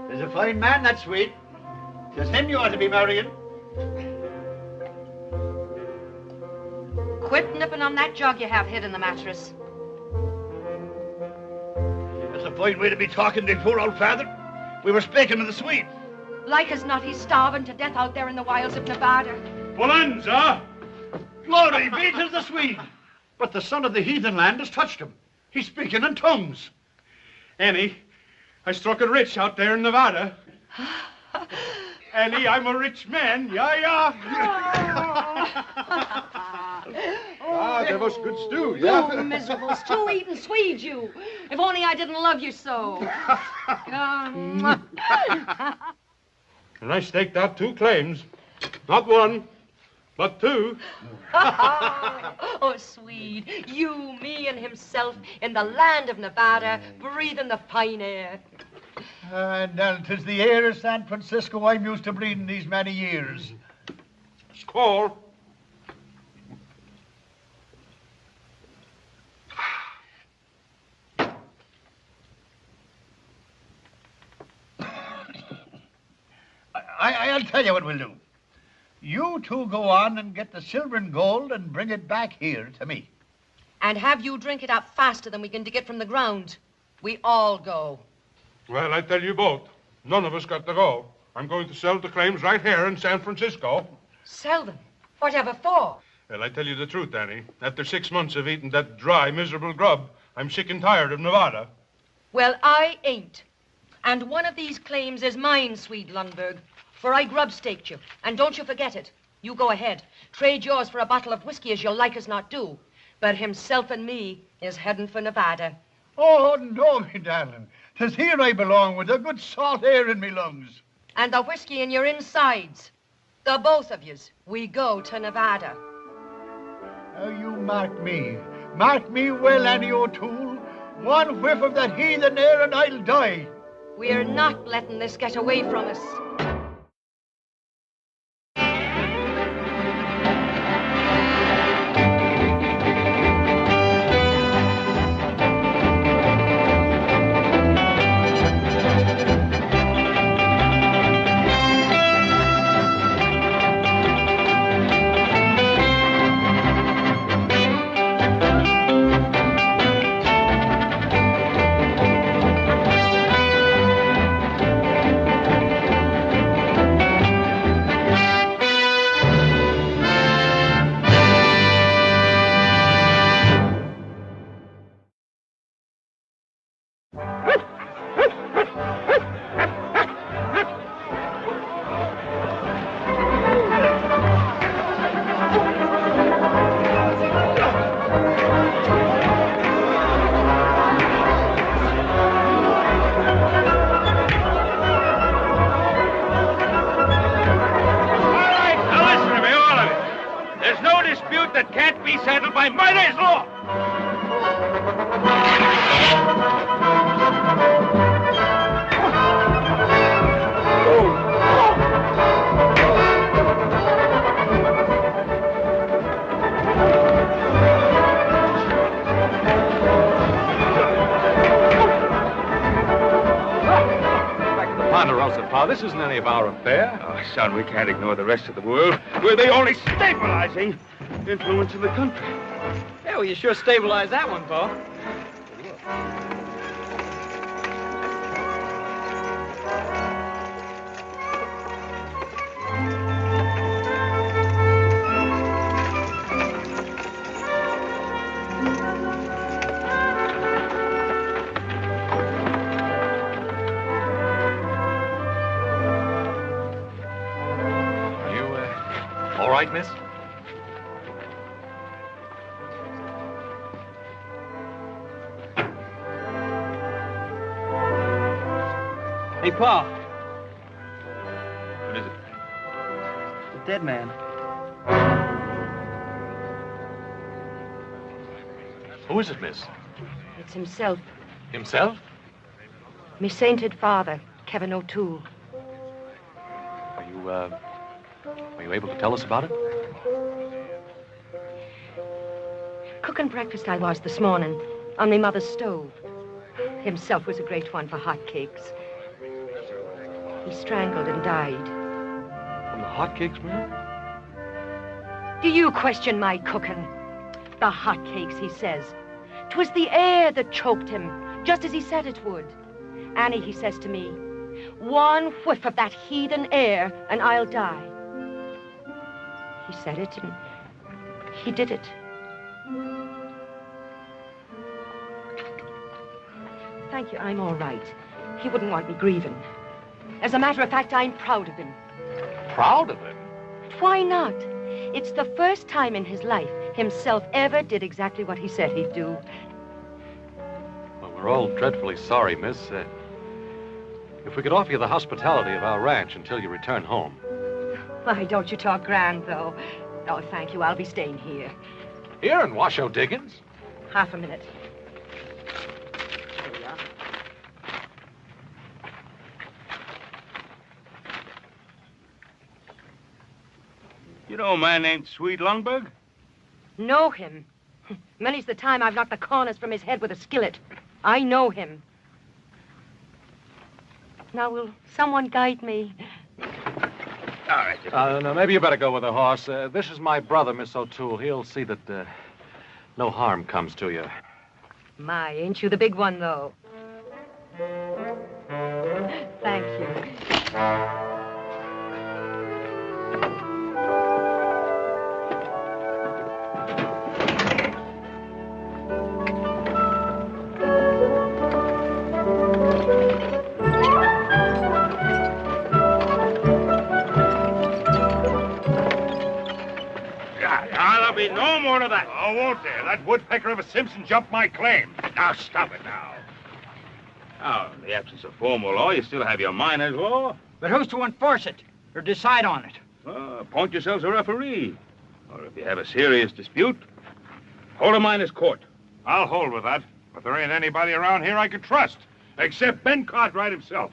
There's a fine man, that Swede. It's him you ought to be marrying. Quit nipping on that jug you have hid in the mattress. That's a fine way to be talking to poor old father. We were speaking of the Swede. Like as not, he's starving to death out there in the wilds of Nevada. Bonanza! Glory be to the Swede. But the son of the heathen land has touched him. He's speaking in tongues. Annie, I struck it rich out there in Nevada. Annie, I'm a rich man. Yeah. That was good stew, yeah? You miserable stew-eating Swede, you. If only I didn't love you so. And I staked out 2 claims. Not 1, but 2. Oh, Swede, you, me, and himself in the land of Nevada, breathing the fine air. And 'tis the air of San Francisco I'm used to breathing these many years. Score. I'll tell you what we'll do. You two go on and get the silver and gold and bring it back here to me. And have you drink it up faster than we can dig it from the ground. We all go. Well, I tell you both, none of us got to go. I'm going to sell the claims right here in San Francisco. Sell them? Whatever for? Well, I tell you the truth, Annie. After 6 months of eating that dry, miserable grub, I'm sick and tired of Nevada. Well, I ain't. And one of these claims is mine, Swede Lundberg. For I grub-staked you. And don't you forget it. You go ahead. Trade yours for a bottle of whiskey as you'll like as not do. But himself and me is heading for Nevada. Oh, no, me darling. 'Tis here I belong with the good salt air in me lungs. And the whiskey in your insides. The both of yous. We go to Nevada. Now you mark me. Mark me well, Annie O'Toole. One whiff of that heathen air and I'll die. We're not letting this get away from us. This isn't any of our affair. Oh, son, we can't ignore the rest of the world. We're the only stabilizing influence in the country. Yeah, well, you sure stabilized that one, Pa. Right, miss? Hey, Pa. What is it? The dead man. Who is it, miss? It's himself. Himself? Me sainted father, Kevin O'Toole. Are you able to tell us about it? Cooking breakfast I was this morning on me mother's stove. Himself was a great one for hot cakes. He strangled and died. From the hotcakes, ma'am? Do you question my cooking? The hotcakes, he says. 'Twas the air that choked him, just as he said it would. Annie, he says to me, one whiff of that heathen air and I'll die. He said it and he did it. Thank you, I'm all right. He wouldn't want me grieving. As a matter of fact, I'm proud of him. Proud of him? Why not? It's the first time in his life himself ever did exactly what he said he'd do. Well, we're all dreadfully sorry, miss. If we could offer you the hospitality of our ranch until you return home. Why, don't you talk grand, though. Oh, thank you. I'll be staying here. Here in Washoe Diggins? Half a minute. Here we are. You know a man named Swede Lundberg? Know him? Many's the time I've knocked the corners from his head with a skillet. I know him. Now, will someone guide me? All right. No, maybe you better go with the horse. This is my brother, Miss O'Toole. He'll see that no harm comes to you. My, ain't you the big one, though? Thank you. There'll be no more of that. Oh, won't there? That woodpecker of a Simpson jumped my claim. Now, stop it now. Now, in the absence of formal law, you still have your miners' law. But who's to enforce it or decide on it? Appoint yourselves a referee. Or if you have a serious dispute, hold a miners' court. I'll hold with that. But there ain't anybody around here I can trust. Except Ben Cartwright himself.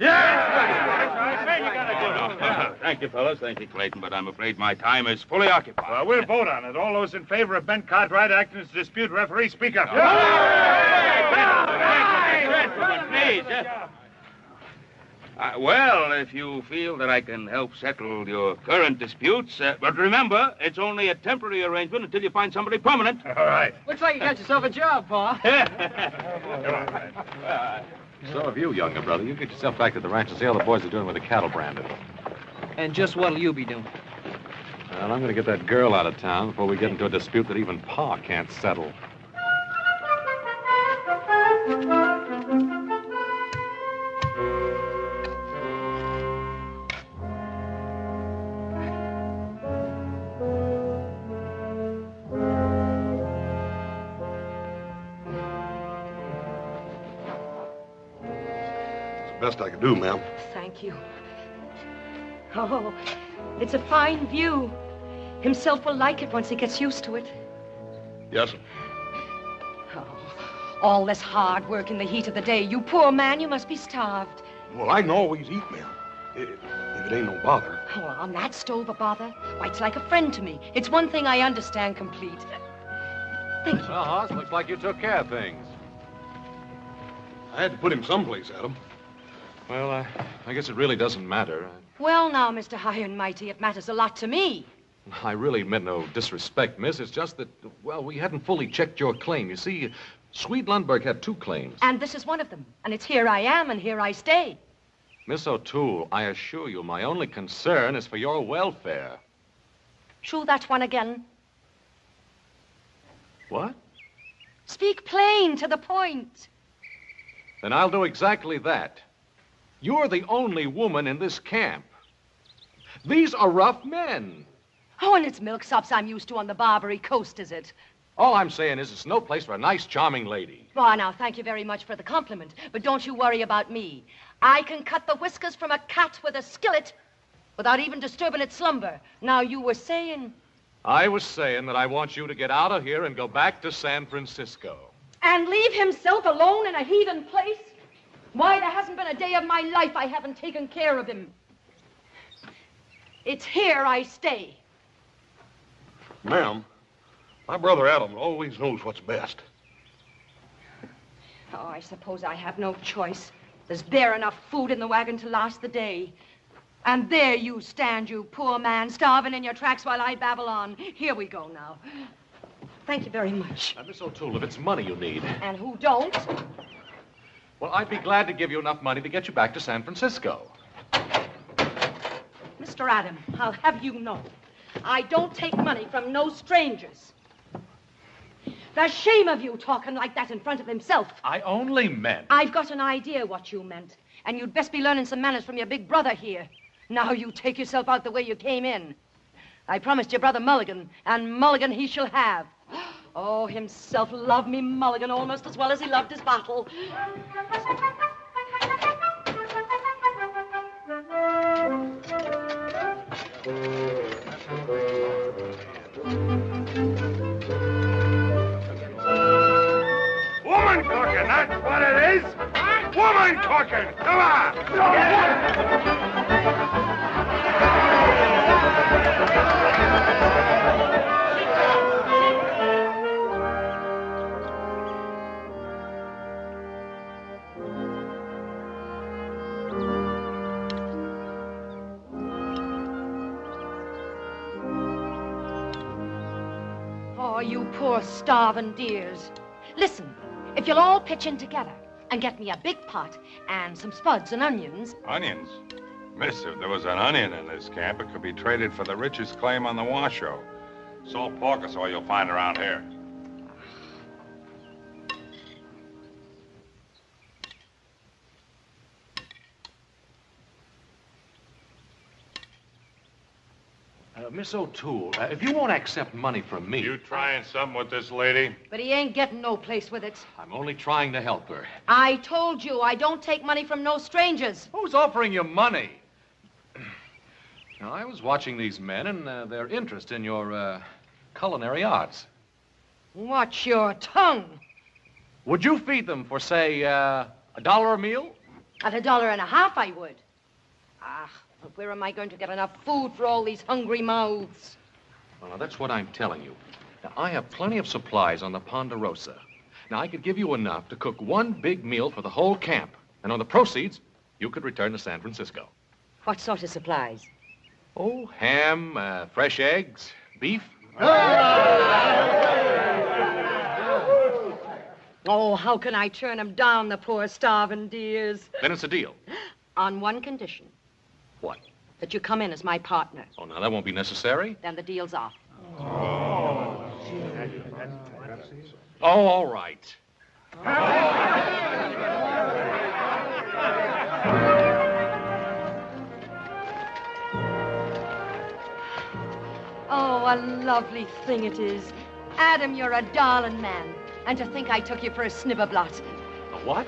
Thank you, fellas. Thank you, Clayton. But I'm afraid my time is fully occupied. Well, we'll vote on it. All those in favor of Ben Cartwright acting as dispute referee, speak up. Please. Well, if you feel that I can help settle your current disputes, but remember, it's only a temporary arrangement until you find somebody permanent. All right. Looks like you got yourself a job, Pa. So have you, younger brother. You get yourself back to the ranch and see how the boys are doing with the cattle branding. And just what'll you be doing? Well, I'm going to get that girl out of town before we get into a dispute that even Pa can't settle. Best I could do, ma'am. Thank you. Oh, it's a fine view. Himself will like it once he gets used to it. Yes, sir. Oh, all this hard work in the heat of the day. You poor man, you must be starved. Well, I can always eat, ma'am. If it ain't no bother. Oh, on that stove a bother? Why, it's like a friend to me. It's one thing I understand complete. Thank you. Well, Hoss, looks like you took care of things. I had to put him someplace, Adam. Well, I guess it really doesn't matter. Well, now, Mr. High and Mighty, it matters a lot to me. I really meant no disrespect, miss. It's just that, well, we hadn't fully checked your claim. You see, Swede Lundberg had 2 claims. And this is one of them. And it's here I am, and here I stay. Miss O'Toole, I assure you, my only concern is for your welfare. Shoo that one again. What? Speak plain, to the point. Then I'll do exactly that. You're the only woman in this camp. These are rough men. Oh, and it's milksops I'm used to on the Barbary Coast, is it? All I'm saying is it's no place for a nice, charming lady. Oh, now, thank you very much for the compliment. But don't you worry about me. I can cut the whiskers from a cat with a skillet without even disturbing its slumber. Now, you were saying... I was saying that I want you to get out of here and go back to San Francisco. And leave himself alone in a heathen place? Why, there hasn't been a day of my life I haven't taken care of him. It's here I stay. Ma'am, my brother Adam always knows what's best. Oh, I suppose I have no choice. There's bare enough food in the wagon to last the day. And there you stand, you poor man, starving in your tracks while I babble on. Here we go now. Thank you very much. Now, Miss O'Toole, if it's money you need, And who don't? well, I'd be glad to give you enough money to get you back to San Francisco. Mr. Adam, I'll have you know, I don't take money from no strangers. The shame of you talking like that in front of himself. I only meant... I've got an idea what you meant, and you'd best be learning some manners from your big brother here. Now you take yourself out the way you came in. I promised your brother Mulligan, and Mulligan he shall have. Oh, himself loved me Mulligan almost as well as he loved his bottle. Woman cooking, that's what it is. Woman cooking. Come on. Oh, you poor starving dears. Listen, if you'll all pitch in together and get me a big pot and some spuds and onions. Onions? Miss, if there was an onion in this camp, it could be traded for the richest claim on the Washoe. Salt pork is all you'll find around here. Miss O'Toole, if you won't accept money from me... You trying something with this lady? But he ain't getting no place with it. I'm only trying to help her. I told you I don't take money from no strangers. Who's offering you money? Now, I was watching these men and their interest in your culinary arts. Watch your tongue. Would you feed them for, say, $1 a meal? At $1.50 I would. Ah, but where am I going to get enough food for all these hungry mouths? Well, now, that's what I'm telling you. Now, I have plenty of supplies on the Ponderosa. Now, I could give you enough to cook one big meal for the whole camp. And on the proceeds, you could return to San Francisco. What sort of supplies? Oh, ham, fresh eggs, beef. Oh, how can I turn them down, the poor starving dears? Then it's a deal. On one condition. What? That you come in as my partner. Oh, now, that won't be necessary. Then the deal's off. Oh, all right. Oh, a lovely thing it is. Adam, you're a darling man. And to think I took you for a snibberblot. A what?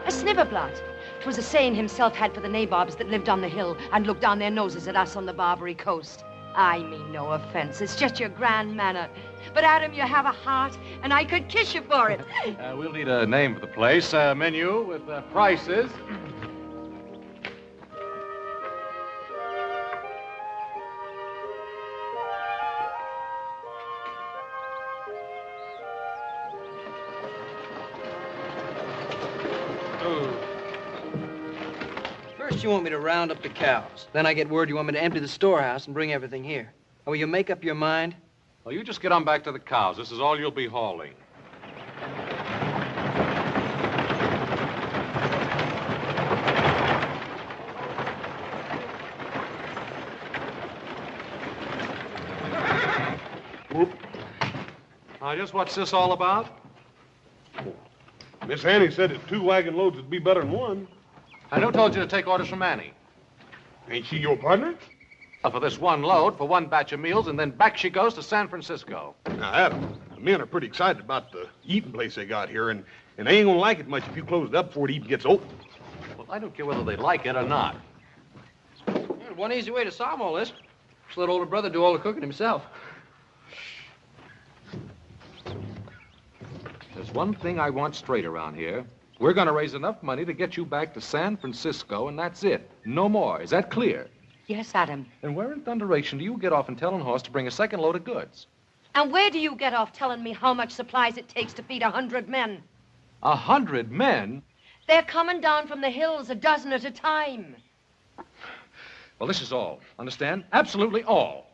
A snibberblot. 'Twas a saying himself had for the nabobs that lived on the hill and looked down their noses at us on the Barbary coast. I mean no offense. It's just your grand manner. But, Adam, you have a heart, and I could kiss you for it. We'll need a name for the place. Menu with prices. First, you want me to round up the cows. Then I get word you want me to empty the storehouse and bring everything here. Oh, will you make up your mind? Well, you just get on back to the cows. This is all you'll be hauling. Whoop. Just what's this all about? Miss Annie said that 2 wagon loads would be better than 1. And who told you to take orders from Annie? Ain't she your partner? For this one load, for one batch of meals, and then back she goes to San Francisco. Now, Adam, the men are pretty excited about the eating place they got here, and they ain't gonna like it much if you close it up before it even gets open. Well, I don't care whether they like it or not. There's one easy way to solve all this. Just let older brother do all the cooking himself. There's one thing I want straight around here. We're going to raise enough money to get you back to San Francisco, and that's it. No more. Is that clear? Yes, Adam. And where in thunderation do you get off and telling Horse to bring a second load of goods? And where do you get off telling me how much supplies it takes to feed 100 men? 100 men? They're coming down from the hills a dozen at a time. Well, this is all. Understand? Absolutely all.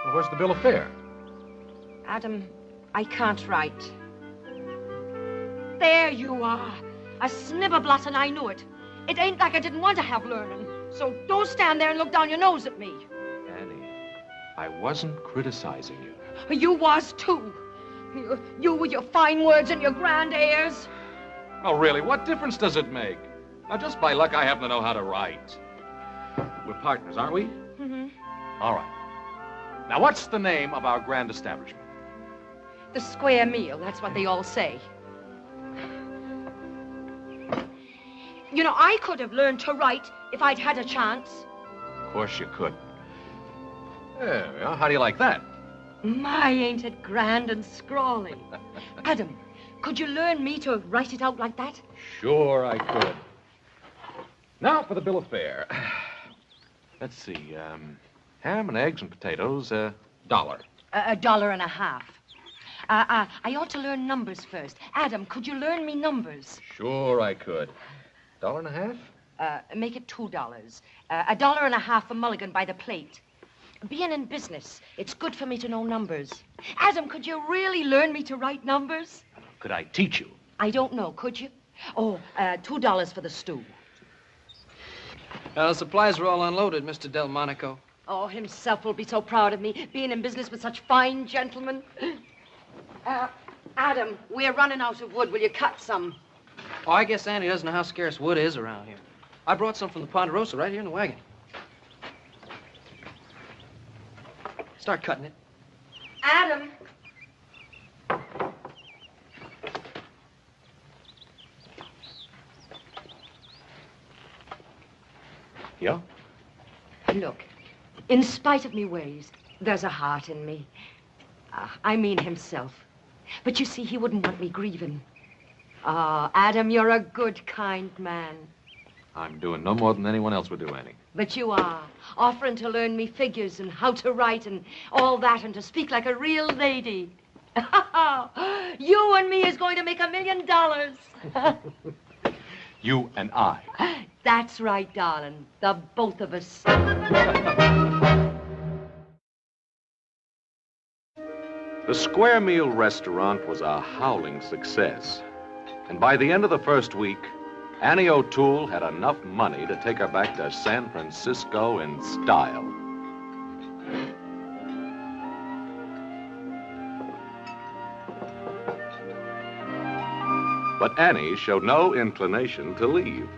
Well, where's the bill of fare? Adam, I can't write. There you are. A snibberblot, and I knew it. It ain't like I didn't want to have learning. So don't stand there and look down your nose at me. Annie, I wasn't criticizing you. You was, too. You with your fine words and your grand airs. Oh, really, what difference does it make? Now, just by luck, I happen to know how to write. We're partners, aren't we? Mm-hmm. All right. Now, what's the name of our grand establishment? The square meal, that's what they all say. You know, I could have learned to write if I'd had a chance. Of course you could. There we are. How do you like that? My, ain't it grand and scrawly. Adam, could you learn me to write it out like that? Sure I could. Now for the bill of fare. Let's see, ham and eggs and potatoes, $1. $1.50. I ought to learn numbers first. Adam, could you learn me numbers? Sure I could. $1.50? Make it $2. $1.50 for mulligan by the plate. Being in business, it's good for me to know numbers. Adam, could you really learn me to write numbers? Could I teach you? I don't know, could you? Oh, $2 for the stew. The supplies are all unloaded, Mr. Delmonico. Oh, himself will be so proud of me, being in business with such fine gentlemen. Adam, we're running out of wood. Will you cut some? Oh, I guess Annie doesn't know how scarce wood is around here. I brought some from the Ponderosa right here in the wagon. Start cutting it. Adam. Yeah? Look, in spite of me ways, there's a heart in me. I mean himself. But you see, he wouldn't want me grieving. Adam, you're a good, kind man. I'm doing no more than anyone else would do, Annie. But you are, offering to learn me figures and how to write and all that and to speak like a real lady. You and me is going to make $1 million. You and I. That's right, darling. The both of us. The Square Meal restaurant was a howling success. And by the end of the first week, Annie O'Toole had enough money to take her back to San Francisco in style. But Annie showed no inclination to leave.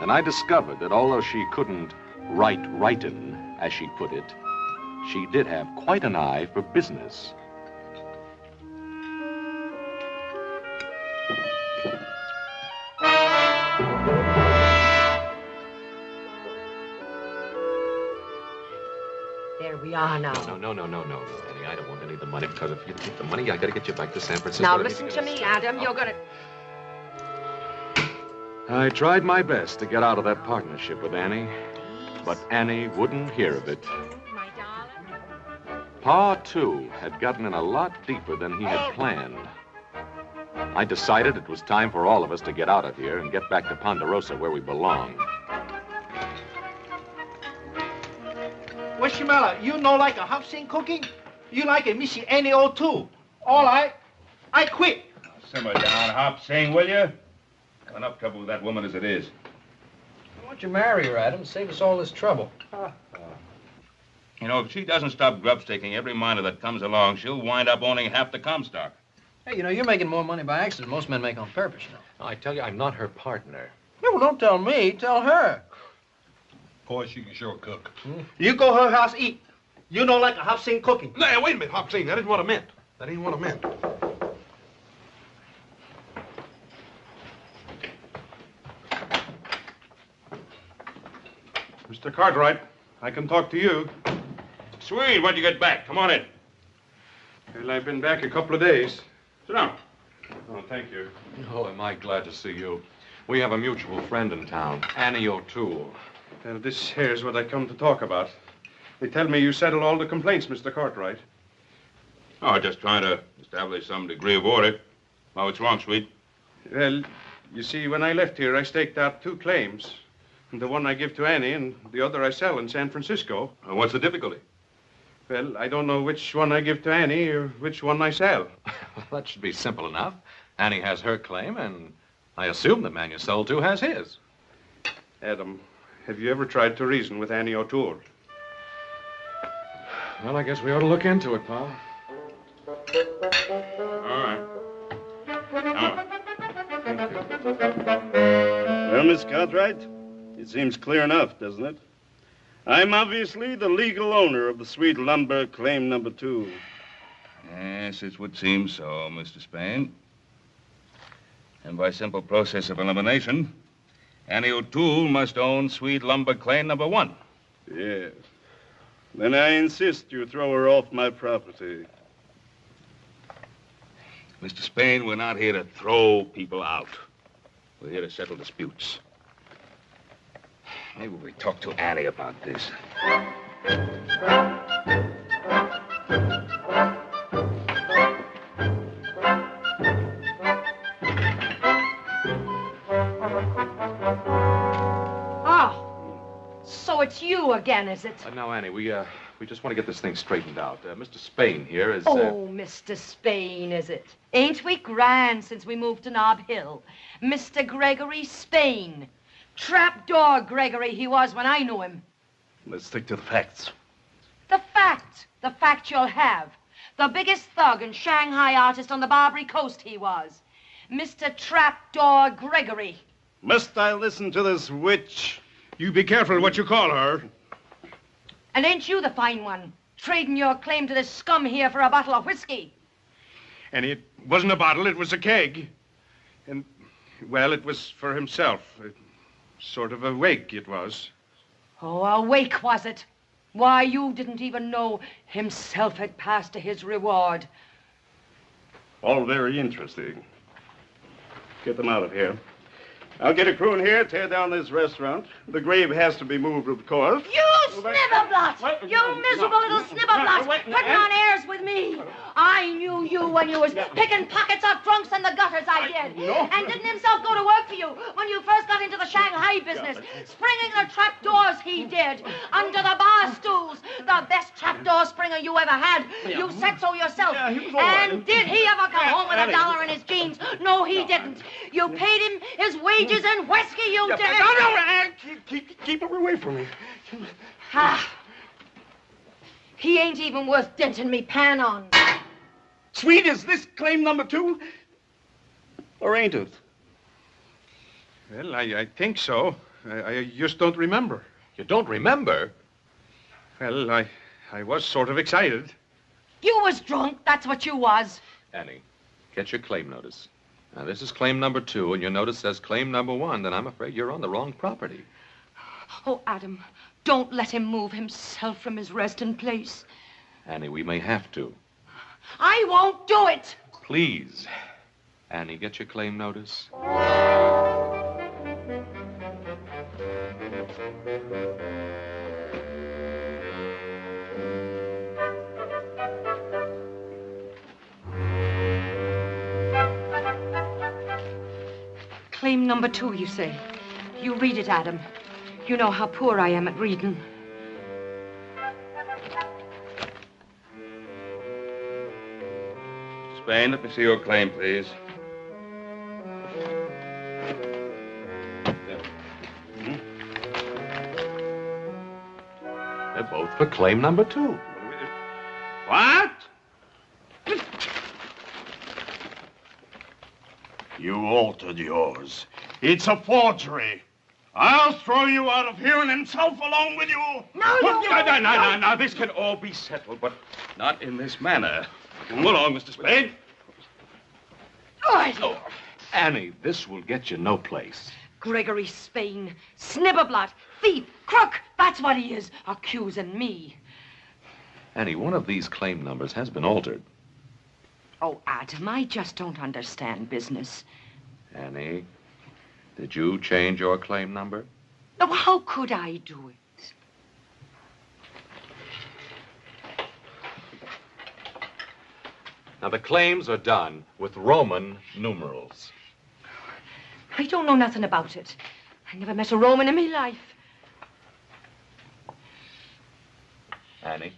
And I discovered that although she couldn't write writin', as she put it, she did have quite an eye for business. There we are now. No, Annie. I don't want any of the money, because if you take the money, I gotta get you back to San Francisco. Now listen to me, Adam. You're gonna... I tried my best to get out of that partnership with Annie, but Annie wouldn't hear of it. My darling. Pa, too, had gotten in a lot deeper than he had planned. I decided it was time for all of us to get out of here and get back to Ponderosa where we belong. Wishimella, you know like a house-scene cooking? You like a Missy Annie O'Toole. All right, I quit. Simmer down, Hop Sing, will you? Enough trouble with that woman as it is. Why don't you marry her, Adam? Save us all this trouble. You know, if she doesn't stop grubstaking every miner that comes along, she'll wind up owning half the Comstock. Hey, you know, you're making more money by accident than most men make on purpose, you know. I tell you, I'm not her partner. Yeah, well, don't tell me. Tell her. Boy, she can sure cook. You go her house eat. You know like a house-scene cooking. Now, wait a minute, Hopsing. That isn't what I meant. That ain't what I meant. Mr. Cartwright, I can talk to you. Sweet, when'd you get back? Come on in. Well, I've been back a couple of days. Sit down. Oh, thank you. Oh, am I glad to see you. We have a mutual friend in town, Annie O'Toole. Well, this here's what I come to talk about. They tell me you settled all the complaints, Mr. Cartwright. Oh, just trying to establish some degree of order. Oh, what's wrong, Sweet? Well, You see, when I left here, I staked out 2 claims. And the one I give to Annie and the other I sell in San Francisco. What's the difficulty? Well, I don't know which one I give to Annie or which one I sell. Well, that should be simple enough. Annie has her claim, and I assume the man you sold to has his. Adam, have you ever tried to reason with Annie O'Toole? Well, I guess we ought to look into it, pal. All right. Well, Miss Cartwright, it seems clear enough, doesn't it? I'm obviously the legal owner of the sweet lumber claim number 2. Yes, it would seem so, Mr. Spain. And by simple process of elimination, Annie O'Toole must own sweet lumber claim number 1. Yes. Then I insist you throw her off my property. Mr. Spain, we're not here to throw people out. We're here to settle disputes. Maybe we talk to Annie about this. So it's you again, is it? Now, Annie, we just want to get this thing straightened out. Mr. Spain here is... Oh, Mr. Spain, is it? Ain't we grand since we moved to Nob Hill? Mr. Gregory Spain. Trapdoor Gregory he was when I knew him. Let's stick to the facts. The fact you'll have. The biggest thug and Shanghai artist on the Barbary Coast he was. Mr. Trapdoor Gregory. Must I listen to this witch? You be careful what you call her. And ain't you the fine one, trading your claim to this scum here for a bottle of whiskey? And it wasn't a bottle, it was a keg. And, well, it was for himself. Sort of a wake, it was. Oh, a wake, was it? Why, you didn't even know himself had passed to his reward. All very interesting. Get them out of here. I'll get a crew in here, tear down this restaurant. The grave has to be moved, of course. You snibberblot! You miserable little snibberblot! Putting on airs with me! I knew you when you was picking pockets off drunks in the gutters, I did. And didn't himself go to work for you when you first got into the Shanghai business? Springing the trapdoors he did, under the bar stools. The best trapdoor springer you ever had. You said so yourself. And did he ever come home with $1 in his jeans? No, he didn't. You paid him his wages in whiskey, you did. No, keep her away from me. He ain't even worth denting me pan on. Sweet, is this claim number 2? Or ain't it? Well, I think so. I just don't remember. You don't remember? Well, I was sort of excited. You was drunk, that's what you was. Annie, get your claim notice. Now, this is claim number 2, and your notice says claim number 1, then I'm afraid you're on the wrong property. Oh, Adam, don't let him move himself from his resting place. Annie, we may have to. I won't do it. Please. Annie, get your claim notice. Claim number 2, you say. You read it, Adam. You know how poor I am at reading. Spain, let me see your claim, please. They're both for claim number 2. What? You altered yours. It's a forgery. I'll throw you out of here and himself along with you. No, this can all be settled, but not in this manner. Come along, Mr. Spade. Oh, Annie, this will get you no place. Gregory Spain, snibberblot, thief, crook, that's what he is, accusing me. Annie, one of these claim numbers has been altered. Oh, Adam, I just don't understand business. Annie, did you change your claim number? Oh, how could I do it? Now, the claims are done with Roman numerals. I don't know nothing about it. I never met a Roman in my life. Annie,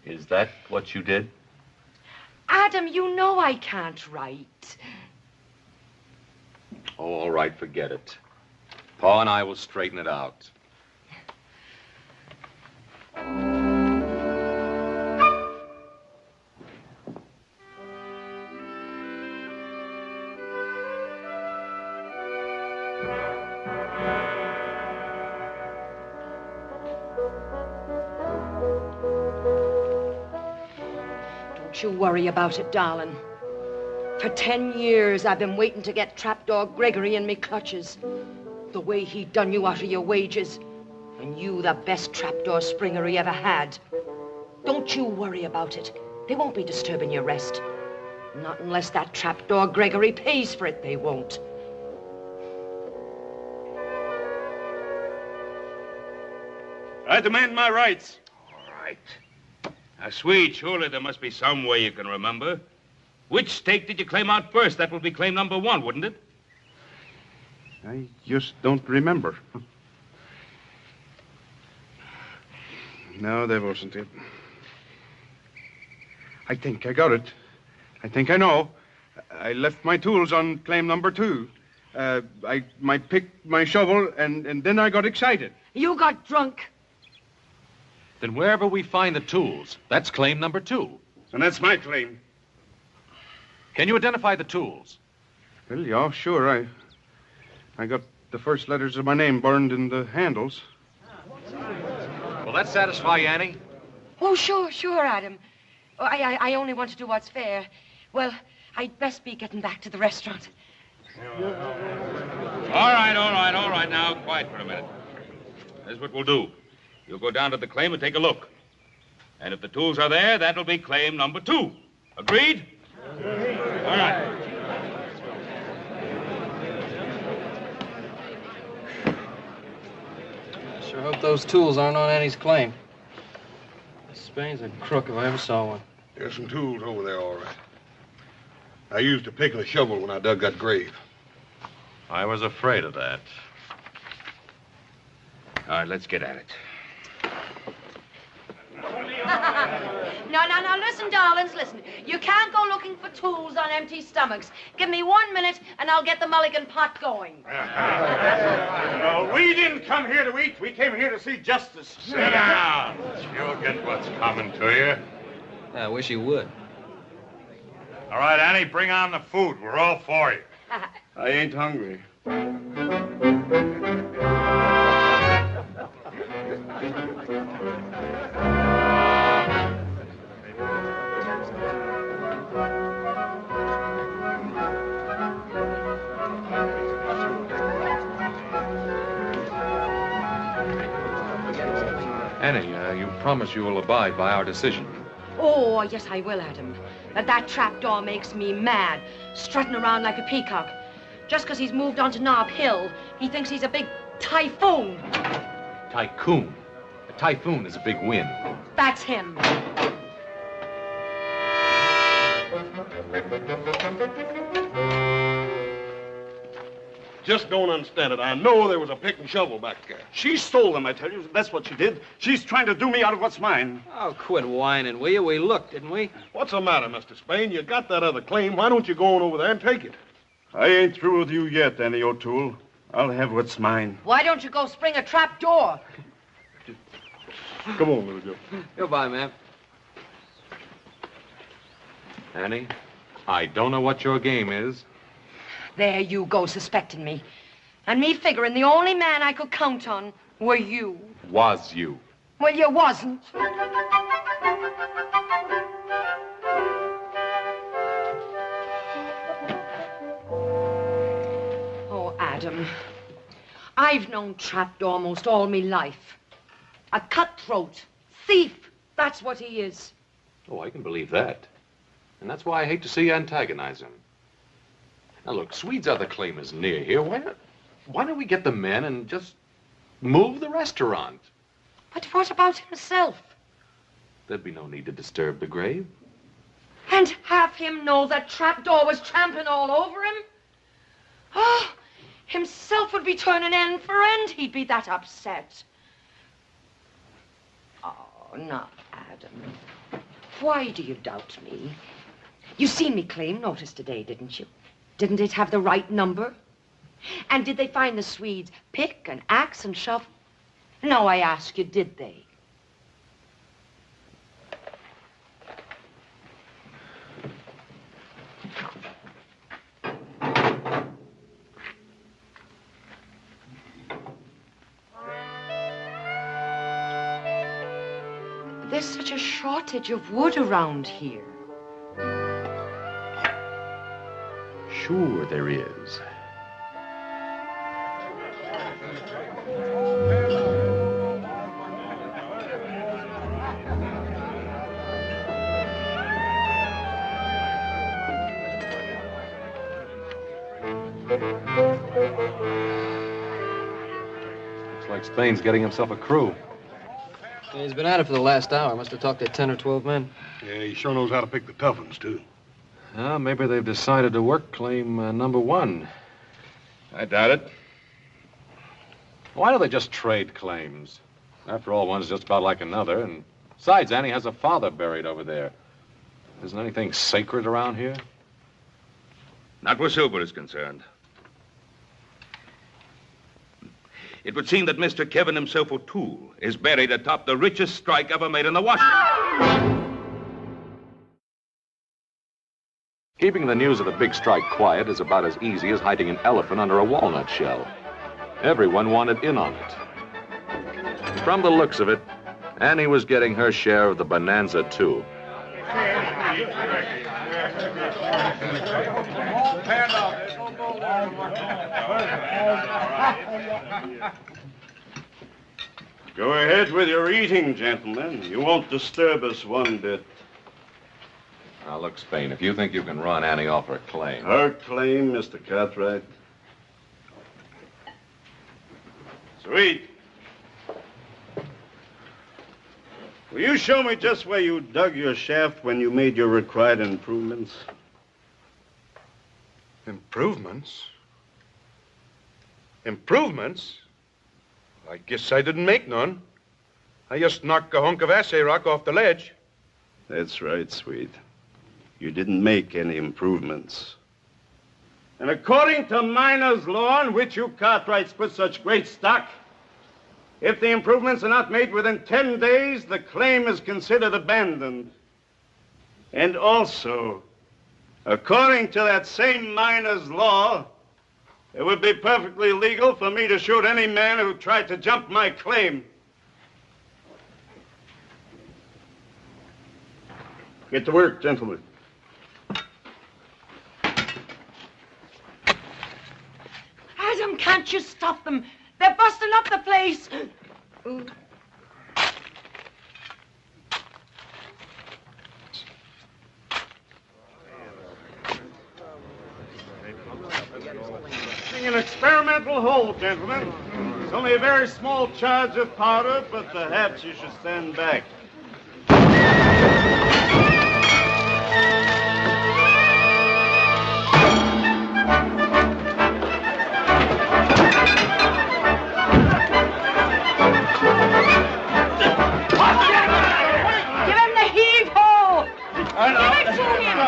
is that what you did? Adam, you know I can't write. Oh, all right, forget it. Pa and I will straighten it out. Don't you worry about it, darling. For 10 years, I've been waiting to get Trapdoor Gregory in me clutches. The way he done you out of your wages. And you the best trapdoor springer he ever had. Don't you worry about it. They won't be disturbing your rest. Not unless that Trapdoor Gregory pays for it, they won't. I demand my rights. All right. Now, Swede, surely there must be some way you can remember. Which stake did you claim out first? That will be claim number 1, wouldn't it? I just don't remember. No, that wasn't it. I think I got it. I think I know. I left my tools on claim number 2. I picked my shovel, and then I got excited. You got drunk. Then wherever we find the tools, that's claim number 2. And that's my claim. Can you identify the tools? Well, yeah, sure. I got the first letters of my name burned in the handles. Will that satisfy you, Annie? Oh, sure, Adam. Oh, I only want to do what's fair. Well, I'd best be getting back to the restaurant. All right. Now, quiet for a minute. Here's what we'll do. You'll go down to the claim and take a look. And if the tools are there, that'll be claim number 2. Agreed? All right. I sure hope those tools aren't on Annie's claim. Spain's a crook if I ever saw one. There's some tools over there, all right. I used a pick and a shovel when I dug that grave. I was afraid of that. All right, let's get at it. No, listen, darlings, listen. You can't go looking for tools on empty stomachs. Give me 1 minute, and I'll get the mulligan pot going. No, we didn't come here to eat. We came here to see justice. Sit down. You'll get what's coming to you. I wish you would. All right, Annie, bring on the food. We're all for you. I ain't hungry. Annie, you promise you will abide by our decision. Oh, yes, I will, Adam. That trapdoor makes me mad, strutting around like a peacock. Just because he's moved on to Nob Hill, he thinks he's a big typhoon. Tycoon. A typhoon is a big wind. That's him. Just don't understand it. I know there was a pick and shovel back there. She stole them, I tell you. That's what she did. She's trying to do me out of what's mine. Oh, quit whining, will you? We looked, didn't we? What's the matter, Mr. Spain? You got that other claim. Why don't you go on over there and take it? I ain't through with you yet, Annie O'Toole. I'll have what's mine. Why don't you go spring a trapdoor? Come on, little Joe. Goodbye, ma'am. Annie, I don't know what your game is. There you go, suspecting me. And me figuring the only man I could count on were you. Was you? Well, you wasn't. Oh, Adam. I've known Trapdoor almost all me life. A cutthroat, thief, that's what he is. Oh, I can believe that. And that's why I hate to see you antagonize him. Now, look, Swede's other claim is near here. Why don't we get the men and just move the restaurant? But what about himself? There'd be no need to disturb the grave. And have him know that Trapdoor was trampling all over him? Oh, himself would be turning end for end. He'd be that upset. Oh, now, Adam, why do you doubt me? You seen me claim notice today, didn't you? Didn't it have the right number? And did they find the Swedes pick and axe and shovel? No, I ask you, did they? There's such a shortage of wood around here. Sure there is. Looks like Spain's getting himself a crew. Yeah, he's been at it for the last hour. Must have talked to 10 or 12 men. Yeah, he sure knows how to pick the tough ones, too. Maybe they've decided to work claim number 1. I doubt it. Why do they just trade claims? After all, one's just about like another, and besides, Annie has a father buried over there. Isn't anything sacred around here? Not where silver is concerned. It would seem that Mr. Kevin himself O'Toole is buried atop the richest strike ever made in the Washington. Keeping the news of the big strike quiet is about as easy as hiding an elephant under a walnut shell. Everyone wanted in on it. From the looks of it, Annie was getting her share of the Bonanza, too. Go ahead with your eating, gentlemen. You won't disturb us one bit. Now, look, Spain, if you think you can run Annie off her claim... Her claim, Mr. Cartwright? Sweet. Will you show me just where you dug your shaft when you made your required improvements? Improvements? Improvements? I guess I didn't make none. I just knocked a hunk of assay rock off the ledge. That's right, Sweet. You didn't make any improvements. And according to miner's law, on which you Cartwrights put such great stock, if the improvements are not made within 10 days, the claim is considered abandoned. And also, according to that same miner's law, it would be perfectly legal for me to shoot any man who tried to jump my claim. Get to work, gentlemen. Adam, can't you stop them? They're busting up the place. Ooh. An experimental hole, gentlemen. It's only a very small charge of powder, but perhaps you should stand back. Give him the heave-ho! Give it to him!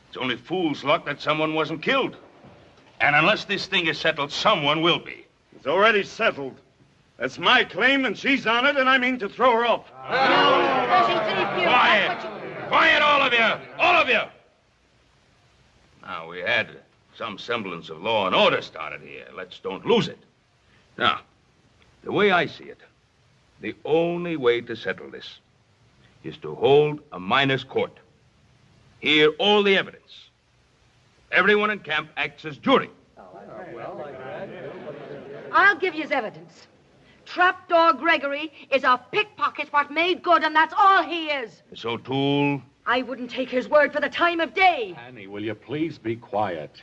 It's only fool's luck that someone wasn't killed. And unless this thing is settled, someone will be. It's already settled. That's my claim, and she's on it, and I mean to throw her off. Quiet! Quiet, all of you! All of you! Now, we had some semblance of law and order started here. Let's don't lose it. Now, the way I see it, The only way to settle this is to hold a miners' court. Hear all the evidence. Everyone in camp acts as jury. I'll give you his evidence. Trapdoor Gregory is a pickpocket what made good, and that's all he is. Miss O'Toole. I wouldn't take his word for the time of day. Annie, will you please be quiet?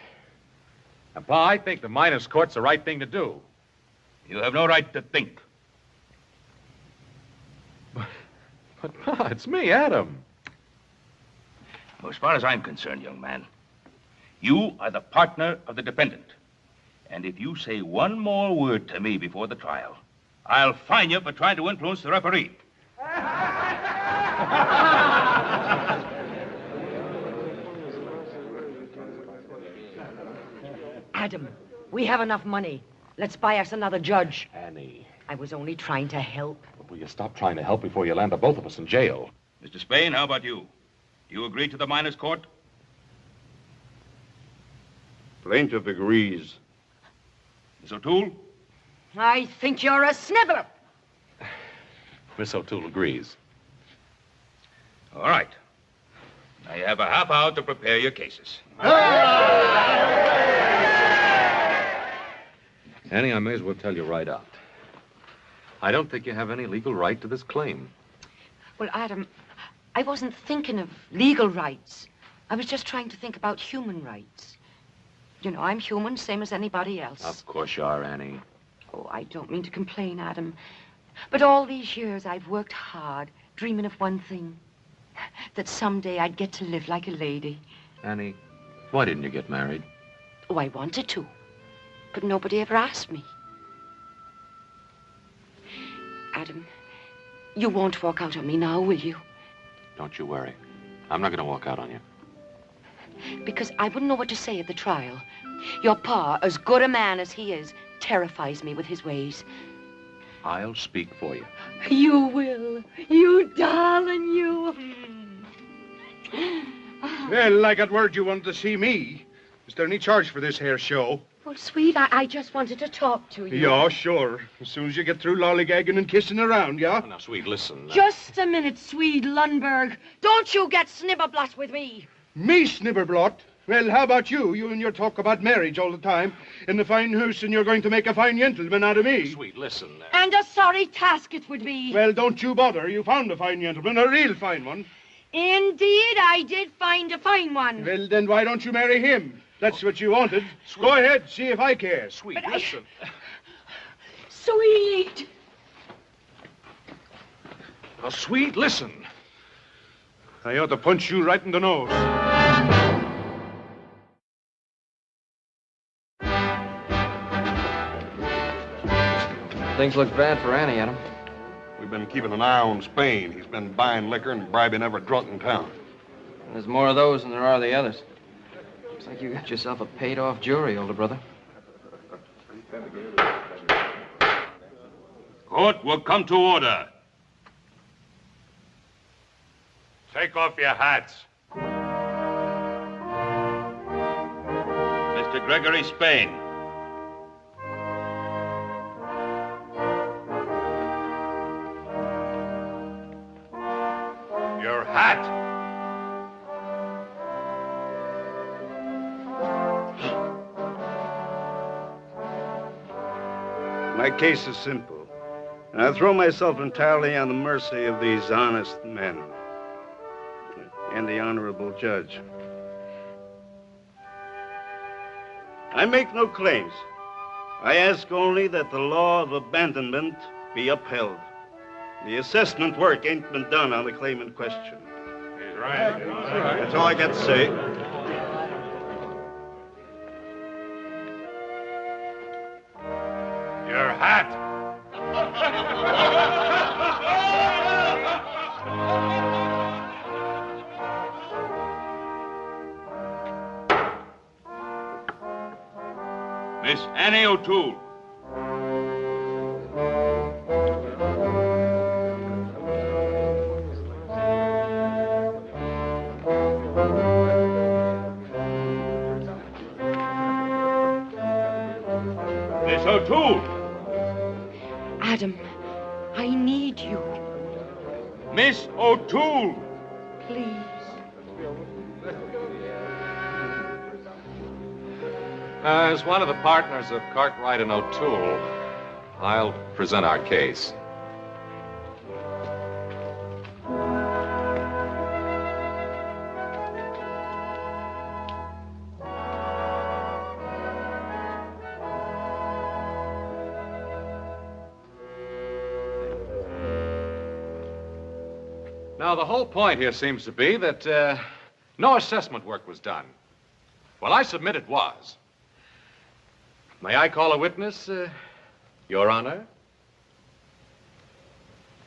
And, Pa, I think the miners' court's the right thing to do. You have no right to think. But, Pa, it's me, Adam. As far as I'm concerned, young man, you are the partner of the defendant. And if you say one more word to me before the trial, I'll fine you for trying to influence the referee. Adam, we have enough money. Let's buy us another judge. Annie. I was only trying to help. Will you stop trying to help before you land the both of us in jail? Mr. Spain, how about you? You agree to the miners' court? Plaintiff agrees. Miss O'Toole? I think you're a sniveler. Miss O'Toole agrees. All right. Now you have a half hour to prepare your cases. Annie, I may as well tell you right out. I don't think you have any legal right to this claim. Well, Adam, I wasn't thinking of legal rights. I was just trying to think about human rights. You know, I'm human, same as anybody else. Of course you are, Annie. Oh, I don't mean to complain, Adam. But all these years I've worked hard, dreaming of one thing. That someday I'd get to live like a lady. Annie, why didn't you get married? Oh, I wanted to. But nobody ever asked me. Adam, you won't walk out on me now, will you? Don't you worry. I'm not going to walk out on you. Because I wouldn't know what to say at the trial. Your pa, as good a man as he is, terrifies me with his ways. I'll speak for you. You will. You darling, you. Well, I got word you wanted to see me. Is there any charge for this here show? Well, sweet, I just wanted to talk to you. Yeah, sure. As soon as you get through lollygagging and kissing around, yeah? Now, sweet, listen. Just a minute, Swede Lundberg. Don't you get snibberblot with me. Me, Snibberblot? Well, how about you? You and your talk about marriage all the time. In the fine house, and you're going to make a fine gentleman out of me. Sweet, listen. And a sorry task it would be. Well, don't you bother. You found a fine gentleman, a real fine one. Indeed, I did find a fine one. Well, then why don't you marry him? That's what you wanted. Sweet. Go ahead, see if I care. Sweet, But listen. Sweet. Now, sweet, listen. I ought to punch you right in the nose. Things look bad for Annie, Adam. We've been keeping an eye on Spain. He's been buying liquor and bribing every drunk in town. There's more of those than there are the others. Looks like you got yourself a paid-off jury, older brother. Court will come to order. Take off your hats. Mr. Gregory Spain. Your hat. My case is simple, and I throw myself entirely on the mercy of these honest men and the honorable judge. I make no claims. I ask only that the law of abandonment be upheld. The assessment work ain't been done on the claim in question. He's right. That's all I got to say. Your hat. Miss Annie O'Toole. Miss O'Toole. Adam, I need Miss O'Toole. Please. As one of the partners of Cartwright and O'Toole, I'll present our case. Now, the whole point here seems to be that no assessment work was done. Well, I submit it was. May I call a witness, Your Honor?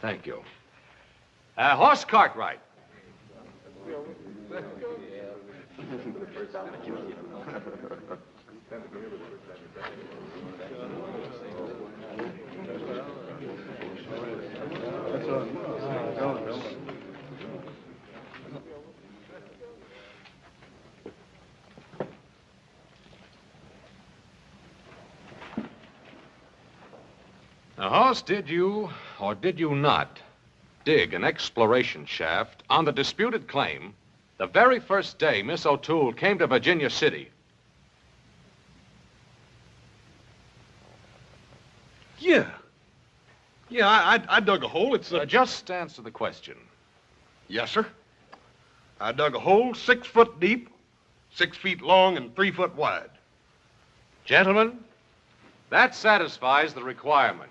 Thank you. Horse Cartwright. Now, Hoss, did you or did you not dig an exploration shaft on the disputed claim the very first day Miss O'Toole came to Virginia City? Yeah. Yeah, I dug a hole. It's just answer the question. Yes, sir. I dug a hole 6 foot deep, 6 feet long, and 3 foot wide. Gentlemen, that satisfies the requirements.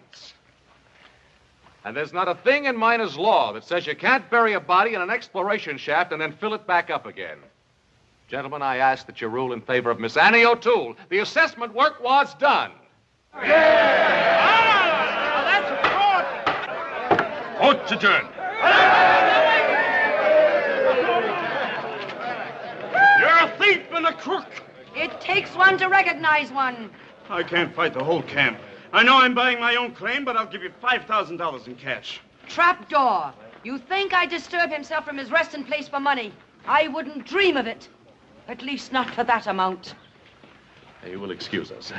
And there's not a thing in miner's law that says you can't bury a body in an exploration shaft and then fill it back up again. Gentlemen, I ask that you rule in favor of Miss Annie O'Toole. The assessment work was done. Court's adjourned. You're a thief and a crook. It takes one to recognize one. I can't fight the whole camp. I know I'm buying my own claim, but I'll give you $5,000 in cash. Trapdoor. You think I disturb himself from his resting place for money? I wouldn't dream of it. At least not for that amount. You will excuse us.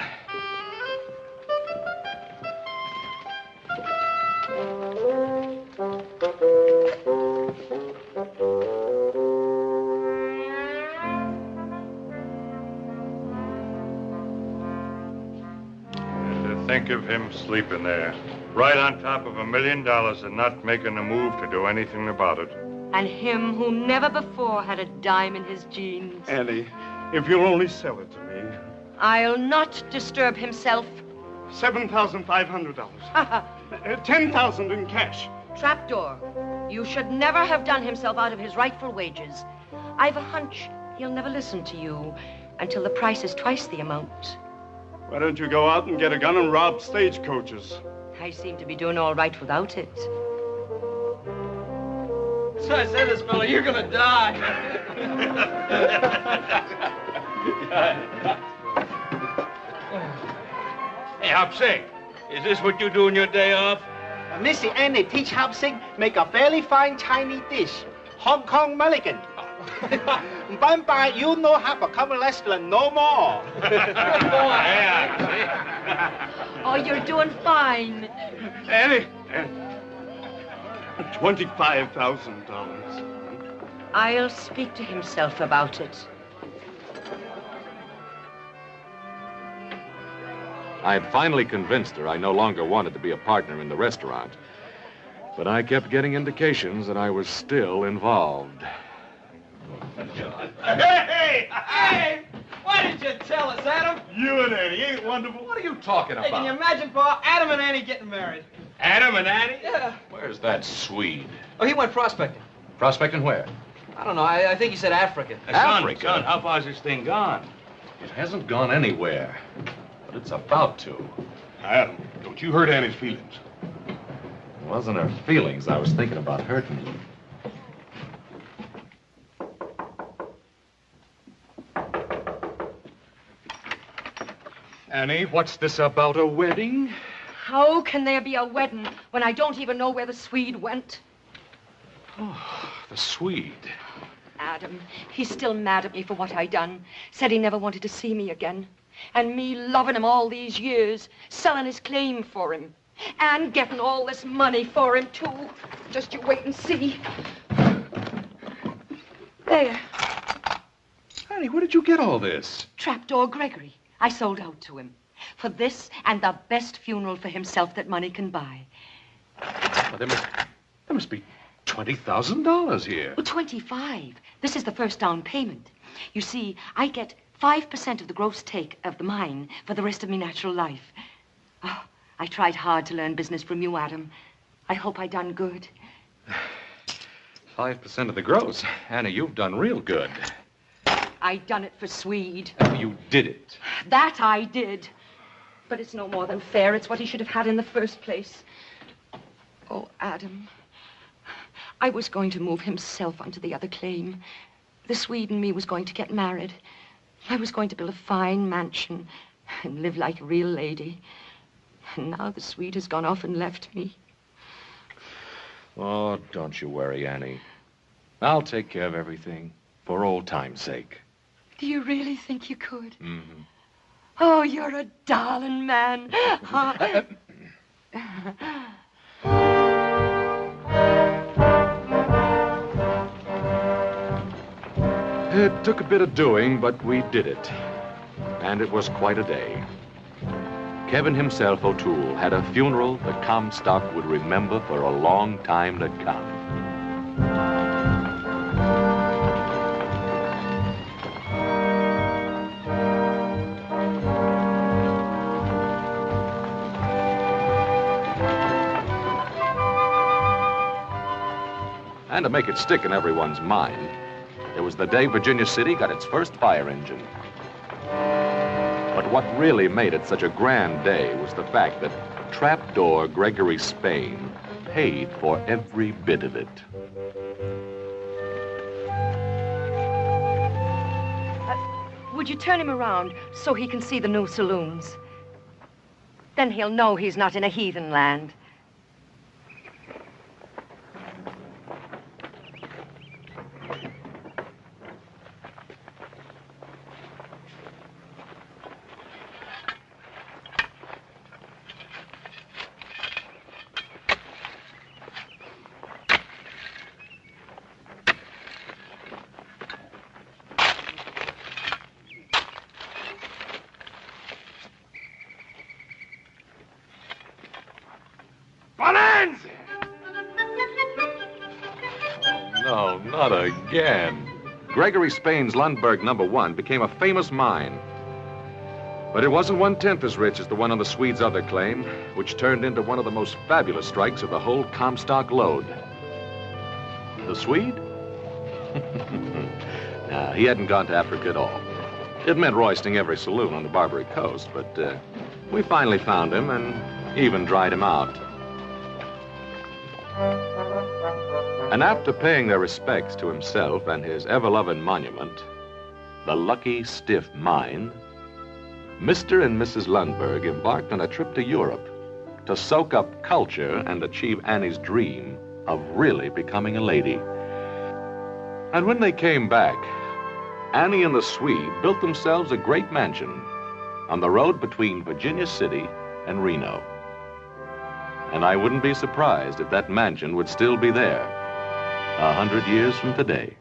Think of him sleeping there, right on top of $1 million and not making a move to do anything about it. And him who never before had a dime in his jeans. Annie, if you'll only sell it to me. I'll not disturb himself. $7,500. $10,000 in cash. Trapdoor. You should never have done himself out of his rightful wages. I've a hunch he'll never listen to you until the price is twice the amount. Why don't you go out and get a gun and rob stagecoaches? I seem to be doing all right without it. So I said this fella, you're gonna die. Hey, Hop Sing, is this what you do on your day off? Missy Annie teach Hop Sing make a very fine Chinese dish, Hong Kong mulligan. But you no have a common restaurant no more. Oh, you're doing fine. Annie, $25,000. I'll speak to himself about it. I had finally convinced her I no longer wanted to be a partner in the restaurant. But I kept getting indications that I was still involved. Hey! Why didn't you tell us, Adam? You and Annie ain't wonderful. What are you talking about? Hey, can you imagine, Pa, Adam and Annie getting married? Adam and Annie? Yeah. Where's that Swede? Oh, he went prospecting. Prospecting where? I don't know. I think he said Africa. Africa? Son, how far's this thing gone? It hasn't gone anywhere, but it's about to. Adam, don't you hurt Annie's feelings. It wasn't her feelings I was thinking about hurting. Annie, what's this about a wedding? How can there be a wedding when I don't even know where the Swede went? Oh, the Swede. Adam, he's still mad at me for what I done. Said he never wanted to see me again. And me loving him all these years, selling his claim for him. And getting all this money for him, too. Just you wait and see. There. Annie, where did you get all this? Trapdoor Gregory. I sold out to him. For this and the best funeral for himself that money can buy. Well, there must be $20,000 here. Well, 25. This is the first down payment. You see, I get 5% of the gross take of the mine for the rest of my natural life. Oh, I tried hard to learn business from you, Adam. I hope I done good. 5% of the gross. Annie, you've done real good. I done it for Swede. You did it. That I did. But it's no more than fair. It's what he should have had in the first place. Oh, Adam. I was going to move himself onto the other claim. The Swede and me was going to get married. I was going to build a fine mansion and live like a real lady. And now the Swede has gone off and left me. Oh, don't you worry, Annie. I'll take care of everything for old time's sake. Do you really think you could? Mm-hmm. Oh, you're a darling man. It took a bit of doing, but we did it. And it was quite a day. Kevin himself, O'Toole, had a funeral the Comstock would remember for a long time to come. And to make it stick in everyone's mind, it was the day Virginia City got its first fire engine. But what really made it such a grand day was the fact that Trapdoor Gregory Spain paid for every bit of it. Would you turn him around so he can see the new saloons? Then he'll know he's not in a heathen land. Bonanza! Oh, no, not again. Gregory Spain's Lundberg No. 1 became a famous mine. But it wasn't 1/10 as rich as the one on the Swede's other claim, which turned into one of the most fabulous strikes of the whole Comstock lode. The Swede? No, he hadn't gone to Africa at all. It meant roisting every saloon on the Barbary Coast, but we finally found him and even dried him out. And after paying their respects to himself and his ever-loving monument, the Lucky Stiff Mine, Mr. and Mrs. Lundberg embarked on a trip to Europe to soak up culture and achieve Annie's dream of really becoming a lady. And when they came back, Annie and the Swede built themselves a great mansion on the road between Virginia City and Reno. And I wouldn't be surprised if that mansion would still be there 100 years from today.